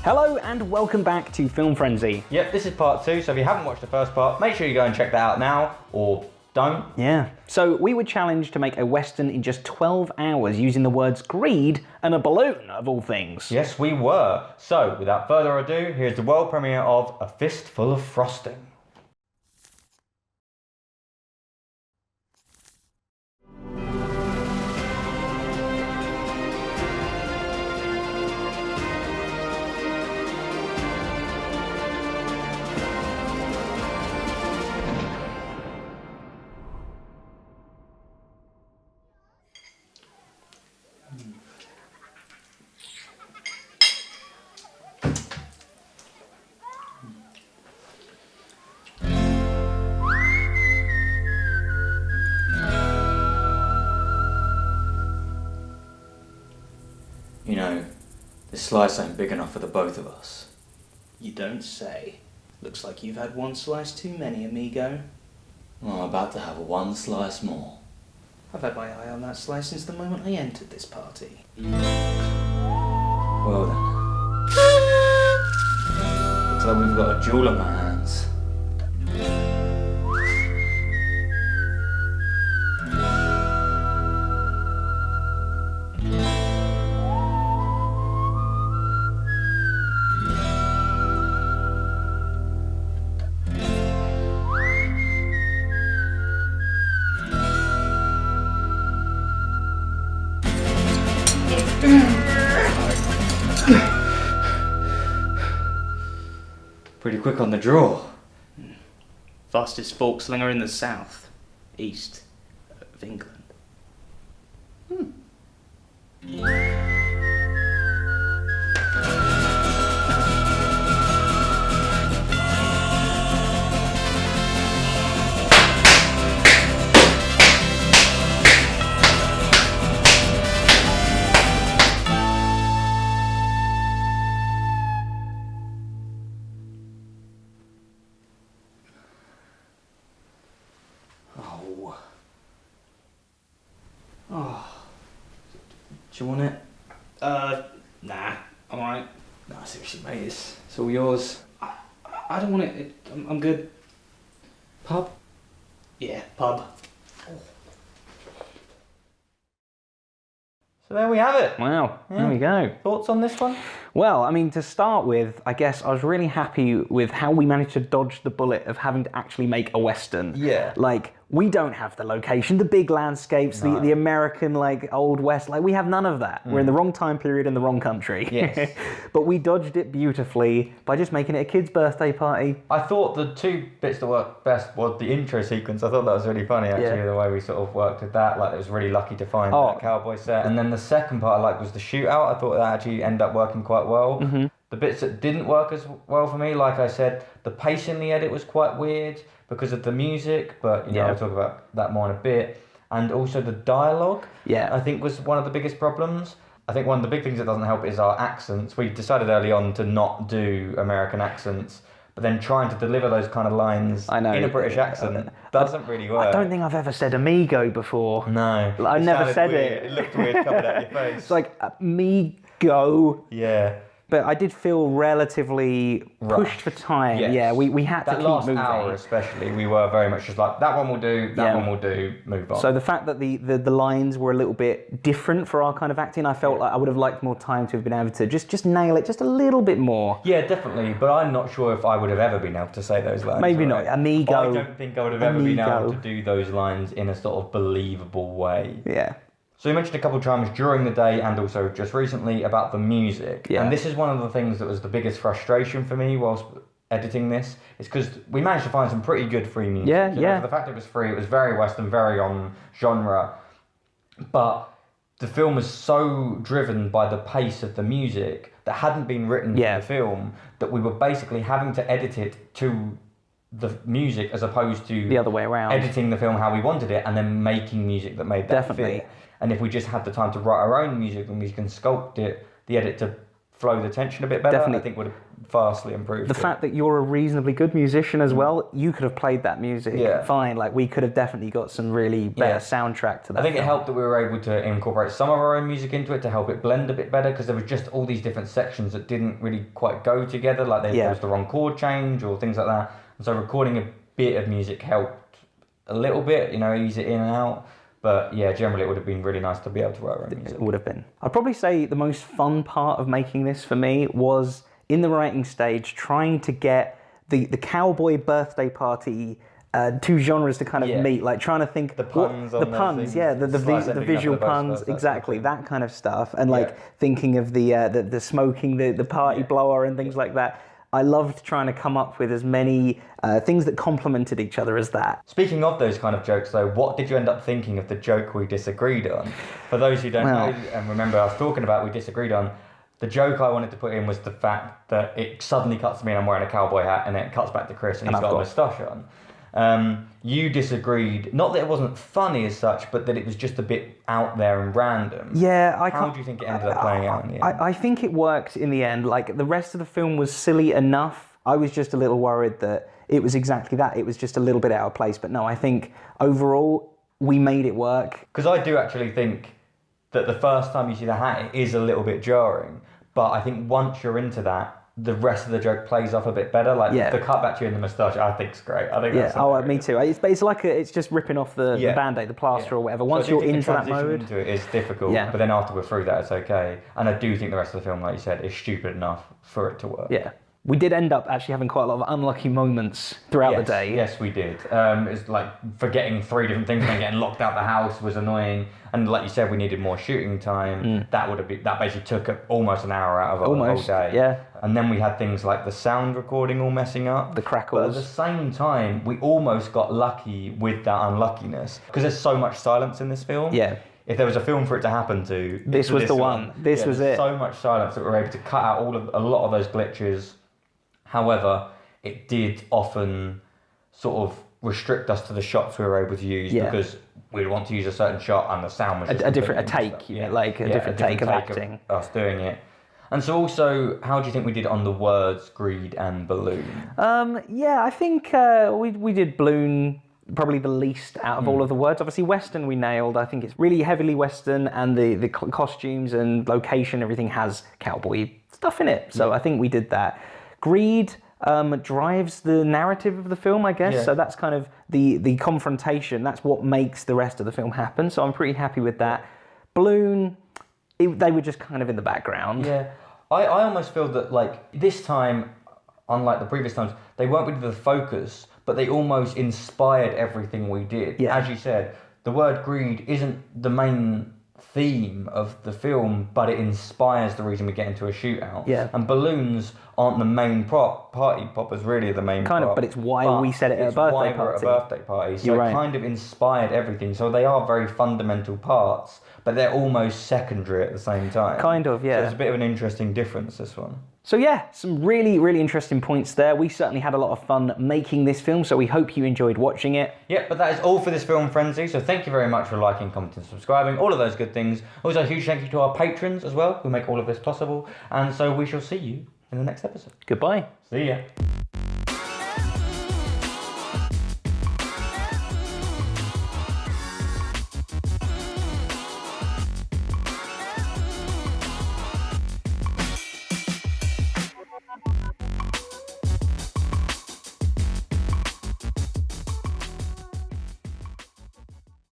Hello and welcome back to Film Frenzy. Yep, this is part 2, so if you haven't watched the first part, make sure you go and check that out now, or don't. Yeah. So we were challenged to make a Western in just 12 hours using the words greed and a balloon, of all things. Yes, we were. So, without further ado, here's the world premiere of A Fistful of Frosting. You know, this slice ain't big enough for the both of us. You don't say. Looks like you've had one slice too many, amigo. Well, I'm about to have one slice more. I've had my eye on that slice since the moment I entered this party. Well then. Looks like we've got a duel on our hands. Pretty quick on the draw. Fastest fork slinger in the south, east of England. Do you want it? Nah, I'm alright. No, seriously, mate, it's all yours. I don't want it. I'm good. Pub? Yeah, pub. So there we have it. Wow, there we go. Thoughts on this one? Well, I mean, to start with, I guess I was really happy with how we managed to dodge the bullet of having to actually make a Western. Yeah. Like, we don't have the location, the big landscapes, the American, like, Old West. Like, we have none of that. We're in the wrong time period in the wrong country. Yes. But we dodged it beautifully by just making it a kid's birthday party. I thought the two bits that worked best was the intro sequence. I thought that was really funny, actually, Yeah. the way we sort of worked with that. Like, it was really lucky to find that cowboy set. And then the second part I liked was the shootout. I thought that actually ended up working quite well. Mm-hmm. The bits that didn't work as well for me, like I said, the pace in the edit was quite weird because of the music, but, you know, I'll talk about that more in a bit. And also the dialogue, I think, was one of the biggest problems. I think one of the big things that doesn't help is our accents. We decided early on to not do American accents, but then trying to deliver those kind of lines in a British accent doesn't really work. I don't think I've ever said amigo before. No. I never said weird. It looked weird coming out your face. It's like, amigo. Yeah. But I did feel relatively pushed for time. Yes. Yeah, we had to keep last moving. hour especially, we were very much just like, that one will do, that one will do, move on. So the fact that the lines were a little bit different for our kind of acting, I felt like I would have liked more time to have been able to just nail it just a little bit more. Yeah, definitely, but I'm not sure if I would have ever been able to say those lines. Maybe not. Amigo. I don't think I would have ever been able to do those lines in a sort of believable way. Yeah. So you mentioned a couple of times during the day and also just recently about the music. Yeah. And this is one of the things that was the biggest frustration for me whilst editing this, is because we managed to find some pretty good free music. Yeah, you know, for the fact it was free, it was very Western, very on genre. But the film was so driven by the pace of the music that hadn't been written for the film, that we were basically having to edit it to the music as opposed to the other way around, editing the film how we wanted it and then making music that made that fit. And if we just had the time to write our own music, then we can sculpt it, the edit to flow the tension a bit better, Definitely. I think would have vastly improved The fact that you're a reasonably good musician as well, you could have played that music fine. Like, we could have definitely got some really better soundtrack to that. I think film. it helped that we were able to incorporate some of our own music into it to help it blend a bit better, because there was just all these different sections that didn't really quite go together, like there was the wrong chord change or things like that. And so recording a bit of music helped a little bit, you know, ease it in and out. But yeah, generally it would have been really nice to be able to write our own music. It would have been. I'd probably say the most fun part of making this for me was in the writing stage, trying to get the cowboy birthday party two genres to kind of meet, like trying to think the puns, the visual puns, exactly, that kind of stuff, and like thinking of the smoking, the party blower and things like that. I loved trying to come up with as many things that complemented each other as that. Speaking of those kind of jokes though, what did you end up thinking of the joke we disagreed on? For those who don't know and remember I was talking about we disagreed on, the joke I wanted to put in was the fact that it suddenly cuts to me and I'm wearing a cowboy hat, and then it cuts back to Kris and he's got a moustache on. You disagreed, not that it wasn't funny as such, but that it was just a bit out there and random. Yeah, How do you think it ended up playing out in the end? I think it worked in the end. Like, the rest of the film was silly enough. I was just a little worried that it was exactly that. It was just a little bit out of place. But no, I think overall we made it work. Because I do actually think that the first time you see the hat, it is a little bit jarring. But I think once you're into that, the rest of the joke plays off a bit better. Like the cut back to you in the moustache, I think's great. I think that's me too. It's like it's just ripping off the band-aid, the plaster or whatever. Once you're into that mode, into it is difficult. But then after we're through that, it's okay. And I do think the rest of the film, like you said, is stupid enough for it to work. Yeah. We did end up actually having quite a lot of unlucky moments throughout the day. Yes, we did. It's like forgetting 3 different things and then getting locked out the house was annoying. And like you said, we needed more shooting time. That basically took almost an hour out of the whole day. Yeah. And then we had things like the sound recording all messing up. The crackles. But at the same time, we almost got lucky with that unluckiness. Because there's so much silence in this film. Yeah. If there was a film for it to happen to, this was the one. This was it. So much silence that we were able to cut out a lot of those glitches. However, it did often sort of restrict us to the shots we were able to use because we'd want to use a certain shot and the sound was just a different take, like a different take of acting. Us doing it. And so also, how do you think we did on the words greed and balloon? I think we did balloon probably the least out of all of the words. Obviously, Western we nailed. I think it's really heavily Western, and the costumes and location, everything has cowboy stuff in it. So I think we did that. Greed drives the narrative of the film, I guess. So that's kind of the confrontation. That's what makes the rest of the film happen. So I'm pretty happy with that. Balloon, they were just kind of in the background. Yeah. I almost feel that, like, this time, unlike the previous times, they weren't really the focus, but they almost inspired everything we did. Yeah. As you said, the word greed isn't the main theme of the film, but it inspires the reason we get into a shootout. Yeah. And balloons aren't the main prop. Party poppers really are the main kind prop. Of, but it's why we said it at a birthday party. It's why we're at a birthday party. So You're it right. kind of inspired everything. So they are very fundamental parts, but they're almost secondary at the same time. Kind of, yeah. So it's a bit of an interesting difference, this one. So yeah, some really, really interesting points there. We certainly had a lot of fun making this film, so we hope you enjoyed watching it. Yeah, but that is all for this Film Frenzy, so thank you very much for liking, commenting, subscribing, all of those good things. Also, a huge thank you to our patrons as well, who make all of this possible. And so we shall see you in the next episode. Goodbye. See ya.